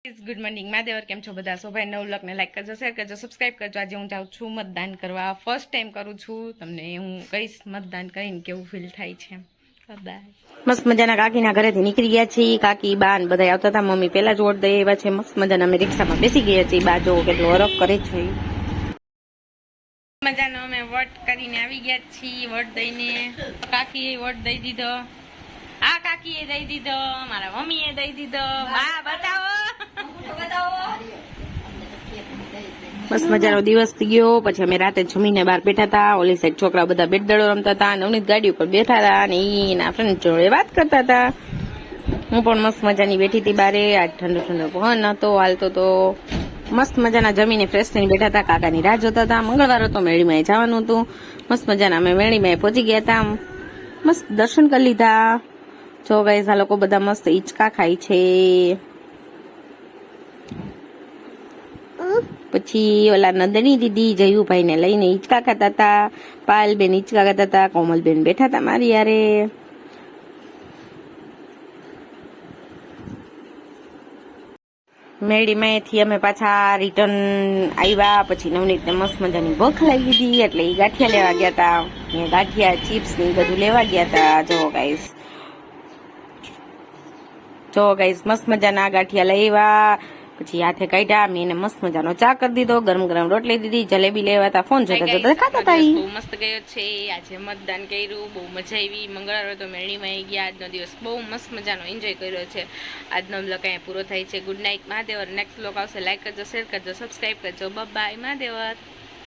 Good morning મહાદેવર, કેમ છો બધા? સો ભાઈ નવ લખને લાઈક કરજો, શેર કરજો, સબસ્ક્રાઈબ કરજો. આજે હું જાઉં છું મતદાન કરવા, ફર્સ્ટ ટાઈમ કરું છું. તમને હું કહીશ મતદાન કરીને કેવું ફીલ થાય છે. મસ્ત મજાના કાકીના ઘરેથી નીકળી ગયા છીએ. કાકી બા ને બધા આવતા હતા. મમ્મી પેલા જ વોટ દઈ એવા છે. મસ્ત મજાના અમે રિક્ષામાં બેસી ગયા છીએ. બા જો કેટલો હરખ કરે છે. મજાનો અમે વોટ કરીને આવી ગયા છીએ. વોટ દઈને કાકીએ વોટ દઈ દીધો. આ કાકીએ દઈ દીધો, મારા મમ્મીએ દઈ દીધો. બા બતાવો. મસ્ત મજાનો દિવસ ગયો. પછી અમે રાતે જમીને બહાર બેઠા હતા. ઓલી સાઈડ છોકરા બધા બેટ દડો રમતા હતા. નવનીત ગાડી ઉપર બેઠા હતા અને એના ફ્રેન્ડ જોડે વાત કરતા હતા. હું પણ મસ્ત મજાની બેઠી હતી બારે. આજ ઠંડો ઠંડો પવન હતો, હાલતો તો. મસ્ત મજાના જમીને ફ્રેશ થઈને બેઠા હતા. કાકાની રાહ જોતા હતા. મંગળવાર હતો, મેળીમાં જવાનું હતું. મસ્ત મજાના અમે મેળીમાં પહોંચી ગયા હતા. મસ્ત દર્શન કરી લીધા. જો ગાઈસ, આ લોકો બધા મસ્ત હિંચકા ખાય છે. પછી ઓલા નંદની દીદી જયુભાઈ ને લઈને હિંચકા ખાતા હતા. પાયલબેન હિંચકા ખાતા હતા. કોમલબેન બેઠા હતા મારી યારે. મેળીમાંથી અમે પાછા રિટર્ન આવ્યા. પછી નવનીતને મસ્ત મજાની ભૂખ લાગી હતી એટલે એ ગાંઠિયા લેવા ગયા હતા. ગાંઠિયા ચિપ્સ ને બધું લેવા ગયા હતા. જો ગાઈસ મસ્ત મજાના ગાંઠિયા લેવા. પછી હાથે કાઢ્યા. મેં એને મસ્ત મજાનો ચા કરી દીધો. ગરમ ગરમ રોટલી દીધી. જલેબી લેવા હતા. ફોન જોતા જોતા ખાતા હતા. બહુ મસ્ત ગયો છે. આજે મતદાન કર્યું, બહુ મજા આવી. મંગળવાર તો મેળીમાં આવી ગયા. આજનો દિવસ બહુ મસ્ત મજાનો એન્જોય કર્યો છે. આજનો બ્લોગ અહીંયા પૂરો થાય છે. ગુડ નાઇટ મહાદેવર. નેક્સ્ટ બ્લોગ આવશે. લાઈક કરજો, શેર કરજો, સબસ્ક્રાઈબ કરજો. બાય મહાદેવર.